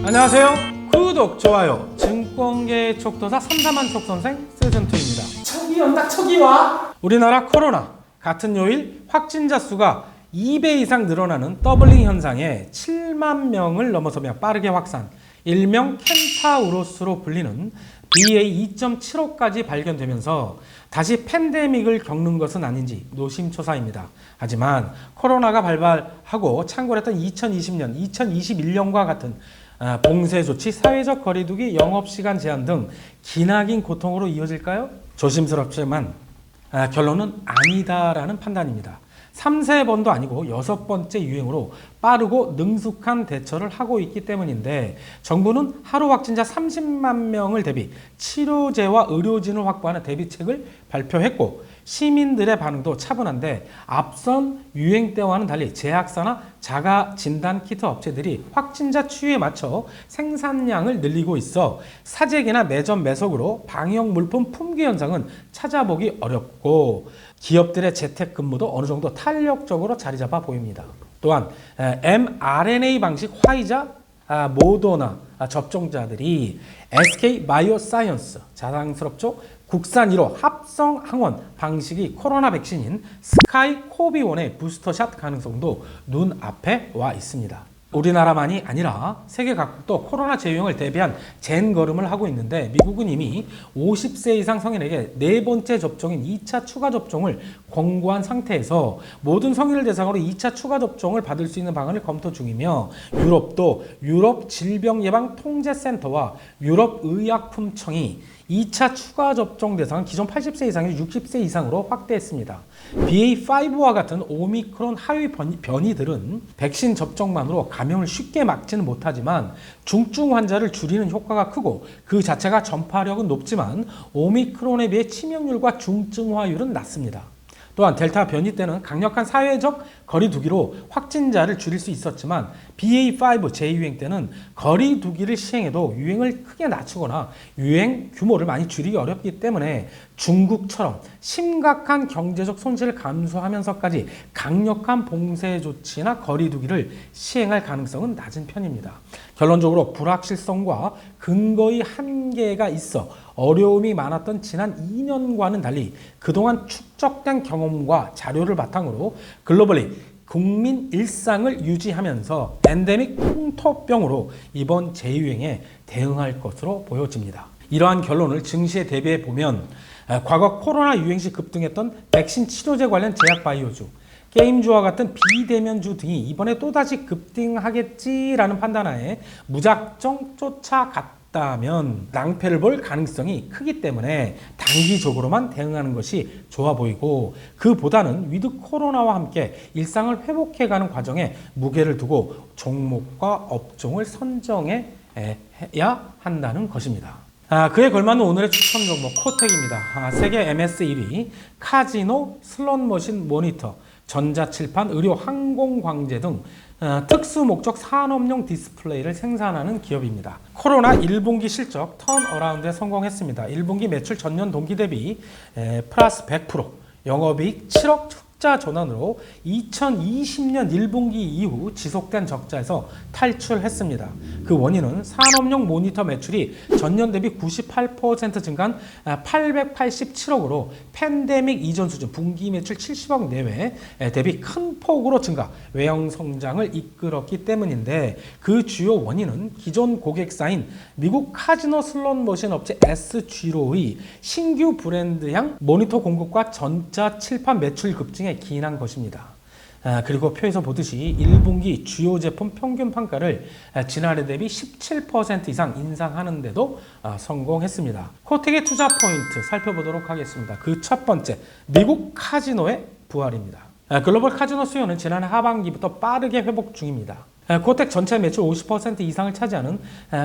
안녕하세요. 구독, 좋아요, 증권계의 촉도사 삼삼한 촉선생 시즌2입니다. 척이 온다, 척이 와! 우리나라 코로나 같은 요일 확진자 수가 2배 이상 늘어나는 더블링 현상에 7만 명을 넘어서며 빠르게 확산, 일명 켄타우로스로 불리는 BA2.75까지 발견되면서 다시 팬데믹을 겪는 것은 아닌지 노심초사입니다. 하지만 코로나가 발발하고 창궐했던 2020년, 2021년과 같은 봉쇄 조치, 사회적 거리두기, 영업시간 제한 등 기나긴 고통으로 이어질까요? 조심스럽지만 결론은 아니다라는 판단입니다. 3세번도 아니고 6번째 유행으로 빠르고 능숙한 대처를 하고 있기 때문인데 정부는 하루 확진자 30만 명을 대비 치료제와 의료진을 확보하는 대비책을 발표했고 시민들의 반응도 차분한데 앞선 유행 때와는 달리 제약사나 자가진단키트 업체들이 확진자 추이에 맞춰 생산량을 늘리고 있어 사재기나 매점 매석으로 방역물품 품귀 현상은 찾아보기 어렵고 기업들의 재택근무도 어느 정도 탄력적으로 자리 잡아 보입니다. 또한 mRNA 방식 화이자, 모더나 접종자들이 SK 바이오사이언스 자랑스럽죠? 국산 1호 합성 항원 방식이 코로나 백신인 스카이코비1의 부스터샷 가능성도 눈앞에 와 있습니다. 우리나라만이 아니라 세계 각국도 코로나 재유행을 대비한 젠걸음을 하고 있는데 미국은 이미 50세 이상 성인에게 4번째 접종인 2차 추가 접종을 권고한 상태에서 모든 성인을 대상으로 2차 추가 접종을 받을 수 있는 방안을 검토 중이며 유럽도 유럽 질병예방통제센터와 유럽의약품청이 2차 추가 접종 대상은 기존 80세 이상에서 60세 이상으로 확대했습니다. BA.5와 같은 오미크론 하위 변이들은 백신 접종만으로 감염을 쉽게 막지는 못하지만 중증 환자를 줄이는 효과가 크고 그 자체가 전파력은 높지만 오미크론에 비해 치명률과 중증화율은 낮습니다. 또한 델타 변이 때는 강력한 사회적 거리두기로 확진자를 줄일 수 있었지만 BA.5 재유행 때는 거리두기를 시행해도 유행을 크게 낮추거나 유행 규모를 많이 줄이기 어렵기 때문에 중국처럼 심각한 경제적 손실을 감수하면서까지 강력한 봉쇄 조치나 거리두기를 시행할 가능성은 낮은 편입니다. 결론적으로 불확실성과 근거의 한계가 있어 어려움이 많았던 지난 2년과는 달리 그동안 축적된 경험과 자료를 바탕으로 글로벌리 국민 일상을 유지하면서 엔데믹 풍토병으로 이번 재유행에 대응할 것으로 보여집니다. 이러한 결론을 증시에 대비해 보면 과거 코로나 유행 시 급등했던 백신 치료제 관련 제약 바이오주, 게임주와 같은 비대면주 등이 이번에 또다시 급등하겠지라는 판단하에 무작정 쫓아갔다면 낭패를 볼 가능성이 크기 때문에 단기적으로만 대응하는 것이 좋아 보이고 그보다는 위드 코로나와 함께 일상을 회복해가는 과정에 무게를 두고 종목과 업종을 선정해야 한다는 것입니다. 그에 걸맞는 오늘의 추천 종목 코텍입니다. 세계 MS 1위, 카지노, 슬롯머신 모니터, 전자칠판, 의료, 항공광재 등 특수 목적 산업용 디스플레이를 생산하는 기업입니다. 코로나 1분기 실적 턴어라운드에 성공했습니다. 1분기 매출 전년 동기 대비 플러스 100%, 영업이익 7억 흑자 전환으로 2020년 1분기 이후 지속된 적자에서 탈출했습니다. 그 원인은 산업용 모니터 매출이 전년 대비 98% 증가한 887억으로 팬데믹 이전 수준 분기 매출 70억 내외 대비 큰 폭으로 증가, 외형 성장을 이끌었기 때문인데 그 주요 원인은 기존 고객사인 미국 카지노 슬롯 머신 업체 SG로의 신규 브랜드향 모니터 공급과 전자 칠판 매출 급증에 기인한 것입니다. 그리고 표에서 보듯이 1분기 주요 제품 평균 판가를 지난해 대비 17% 이상 인상하는데도 성공했습니다. 코텍의 투자 포인트 살펴보도록 하겠습니다. 그 첫 번째, 미국 카지노의 부활입니다. 글로벌 카지노 수요는 지난해 하반기부터 빠르게 회복 중입니다. 코텍 전체 매출 50% 이상을 차지하는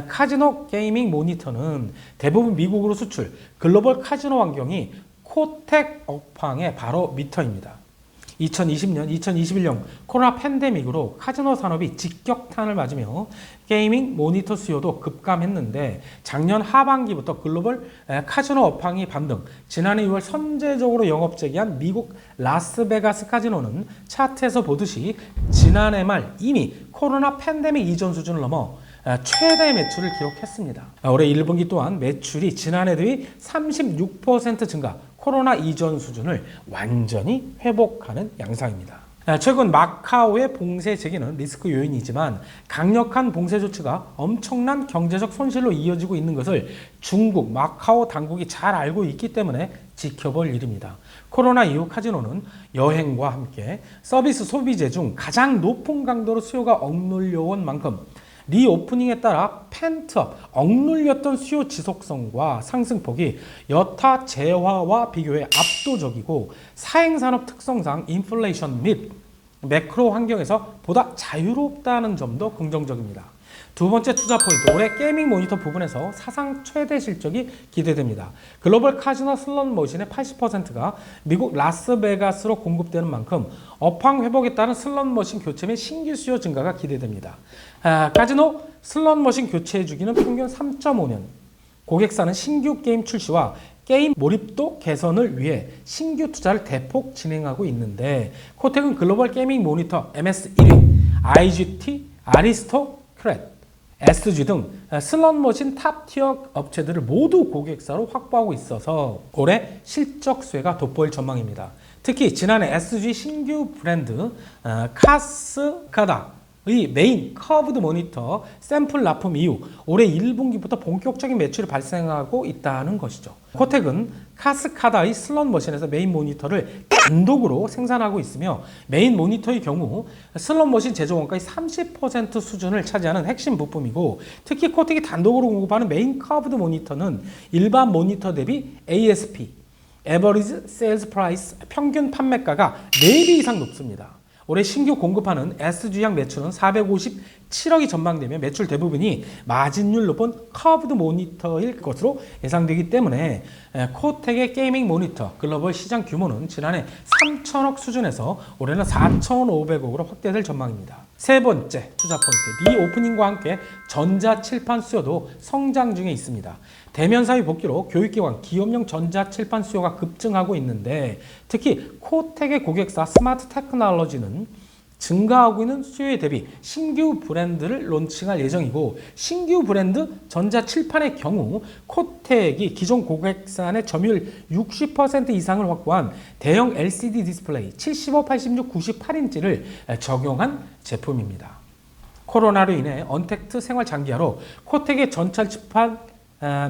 카지노 게이밍 모니터는 대부분 미국으로 수출, 글로벌 카지노 환경이 코텍 업황의 바로 미터입니다. 2020년, 2021년 코로나 팬데믹으로 카지노 산업이 직격탄을 맞으며 게이밍 모니터 수요도 급감했는데 작년 하반기부터 글로벌 카지노 업황이 반등, 지난해 6월 선제적으로 영업 재개한 미국 라스베가스 카지노는 차트에서 보듯이 지난해 말 이미 코로나 팬데믹 이전 수준을 넘어 최대 매출을 기록했습니다. 올해 1분기 또한 매출이 지난해 대비 36% 증가, 코로나 이전 수준을 완전히 회복하는 양상입니다. 최근 마카오의 봉쇄 재개는 리스크 요인이지만 강력한 봉쇄 조치가 엄청난 경제적 손실로 이어지고 있는 것을 중국 마카오 당국이 잘 알고 있기 때문에 지켜볼 일입니다. 코로나 이후 카지노는 여행과 함께 서비스 소비재 중 가장 높은 강도로 수요가 억눌려온 만큼 리오프닝에 따라 펜트업, 억눌렸던 수요 지속성과 상승폭이 여타 재화와 비교해 압도적이고 사행산업 특성상 인플레이션 및 매크로 환경에서 보다 자유롭다는 점도 긍정적입니다. 두 번째 투자 포인트, 올해 게이밍 모니터 부분에서 사상 최대 실적이 기대됩니다. 글로벌 카지노 슬롯 머신의 80%가 미국 라스베가스로 공급되는 만큼 업황 회복에 따른 슬롯 머신 교체 및 신규 수요 증가가 기대됩니다. 카지노 슬롯 머신 교체 주기는 평균 3.5년, 고객사는 신규 게임 출시와 게임 몰입도 개선을 위해 신규 투자를 대폭 진행하고 있는데 코텍은 글로벌 게이밍 모니터 MS 1위, IGT, 아리스토크렛, SG 등 슬롯머신 탑티어 업체들을 모두 고객사로 확보하고 있어서 올해 실적 수혜가 돋보일 전망입니다. 특히 지난해 SG 신규 브랜드 카스카다의 메인 커브드 모니터 샘플 납품 이후 올해 1분기부터 본격적인 매출이 발생하고 있다는 것이죠. 코텍은 카스카다의 슬롯 머신에서 메인 모니터를 단독으로 생산하고 있으며 메인 모니터의 경우 슬롯 머신 제조 원가의 30% 수준을 차지하는 핵심 부품이고 특히 코텍이 단독으로 공급하는 메인 커브드 모니터는 일반 모니터 대비 ASP, Average Sales Price, 평균 판매가가 4배 이상 높습니다. 올해 신규 공급하는 SG향 매출은 457억이 전망되며 매출 대부분이 마진율 높은 커브드 모니터일 것으로 예상되기 때문에 코텍의 게이밍 모니터 글로벌 시장 규모는 지난해 3천억 수준에서 올해는 4,500억으로 확대될 전망입니다. 세 번째 투자 포인트, 리오프닝과 함께 전자칠판 수요도 성장 중에 있습니다. 대면사의 복귀로 교육기관, 기업용 전자칠판 수요가 급증하고 있는데 특히 코텍의 고객사 스마트 테크놀로지는 증가하고 있는 수요에 대비 신규 브랜드를 론칭할 예정이고 신규 브랜드 전자칠판의 경우 코텍이 기존 고객사 내 점유율 60% 이상을 확보한 대형 LCD 디스플레이 75, 86, 98인치를 적용한 제품입니다. 코로나로 인해 언택트 생활 장기화로 코텍의 전자칠판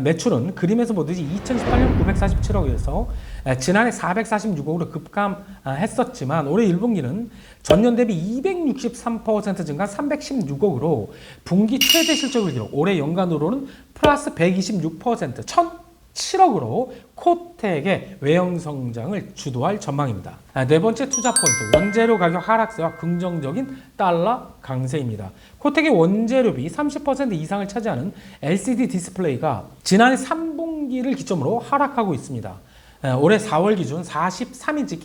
매출은 그림에서 보듯이 2018년 947억에서 지난해 446억으로 급감했었지만 올해 1분기는 전년 대비 263% 증가 316억으로 분기 최대 실적을 기록, 올해 연간으로는 플러스 126%, 1,007억으로 코텍의 외형 성장을 주도할 전망입니다. 네 번째 투자 포인트, 원재료 가격 하락세와 긍정적인 달러 강세입니다. 코텍의 원재료비 30% 이상을 차지하는 LCD 디스플레이가 지난해 3분기를 기점으로 하락하고 있습니다. 올해 4월 기준 43인치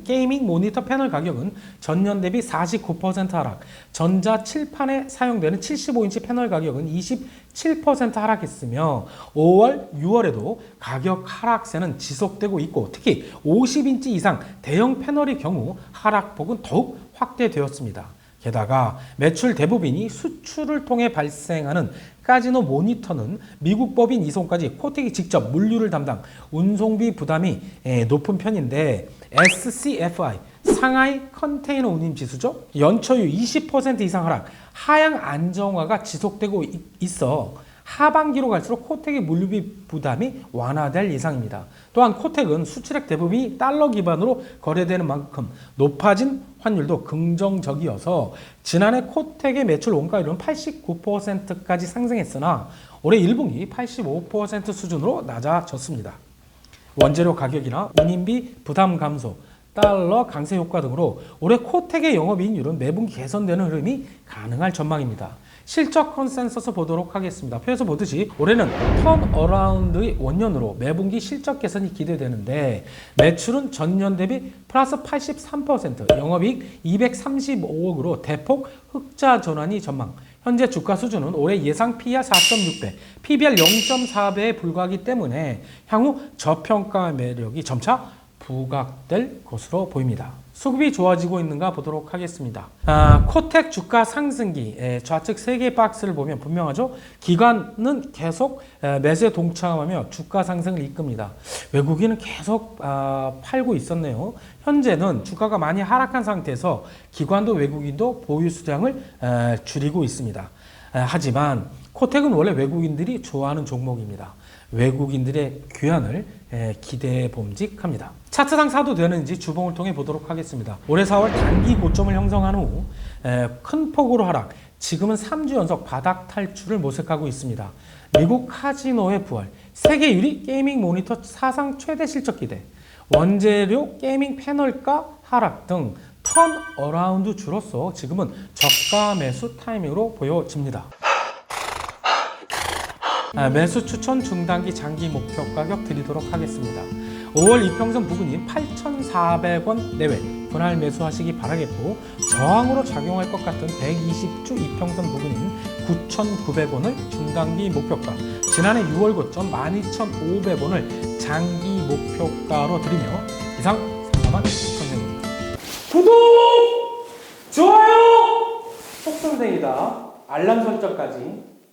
게이밍 모니터 패널 가격은 전년 대비 49% 하락, 전자 칠판에 사용되는 75인치 패널 가격은 27% 하락했으며 5월, 6월에도 가격 하락세는 지속되고 있고 특히 50인치 이상 대형 패널의 경우 하락폭은 더욱 확대되었습니다. 게다가 매출 대부분이 수출을 통해 발생하는 카지노 모니터는 미국 법인 이송까지 코텍이 직접 물류를 담당, 운송비 부담이 높은 편인데 SCFI, 상하이 컨테이너 운임 지수죠. 연초유 20% 이상 하락, 하향 안정화가 지속되고 있어 하반기로 갈수록 코텍의 물류비 부담이 완화될 예상입니다. 또한 코텍은 수출액 대부분이 달러 기반으로 거래되는 만큼 높아진 환율도 긍정적이어서 지난해 코텍의 매출 원가율은 89%까지 상승했으나 올해 1분기 85% 수준으로 낮아졌습니다. 원재료 가격이나 운임비 부담 감소, 달러 강세 효과 등으로 올해 코텍의 영업이익률은 매분기 개선되는 흐름이 가능할 전망입니다. 실적 컨센서스 보도록 하겠습니다. 표에서 보듯이 올해는 턴어라운드의 원년으로 매분기 실적 개선이 기대되는데 매출은 전년 대비 플러스 83%, 영업이익 235억으로 대폭 흑자 전환이 전망. 현재 주가 수준은 올해 예상 PER 4.6배, PBR 0.4배에 불과하기 때문에 향후 저평가 매력이 점차 부각될 것으로 보입니다. 수급이 좋아지고 있는가 보도록 하겠습니다. 코텍 주가 상승기, 좌측 3개의 박스를 보면 분명하죠. 기관은 계속 매수에 동참하며 주가 상승을 이끕니다. 외국인은 계속 팔고 있었네요. 현재는 주가가 많이 하락한 상태에서 기관도 외국인도 보유 수량을 줄이고 있습니다. 하지만 코텍은 원래 외국인들이 좋아하는 종목입니다. 외국인들의 귀환을 기대해 봄직합니다. 차트상 사도 되는지 주봉을 통해 보도록 하겠습니다. 올해 4월 단기 고점을 형성한 후 큰 폭으로 하락, 지금은 3주 연속 바닥 탈출을 모색하고 있습니다. 미국 카지노의 부활, 세계 유리 게이밍 모니터 사상 최대 실적 기대, 원재료 게이밍 패널가 하락 등 턴 어라운드 주로서 지금은 저가 매수 타이밍으로 보여집니다. 매수 추천 중단기 장기 목표 가격 드리도록 하겠습니다. 5월 이평선 부근인 8,400원 내외 분할 매수하시기 바라겠고, 저항으로 작용할 것 같은 120주 이평선 부근인 9,900원을 중단기 목표가, 지난해 6월 고점 12,500원을 장기 목표가로 드리며 이상 상담한 선생입니다. 구독! 좋아요! 속선생이다. 알람 설정까지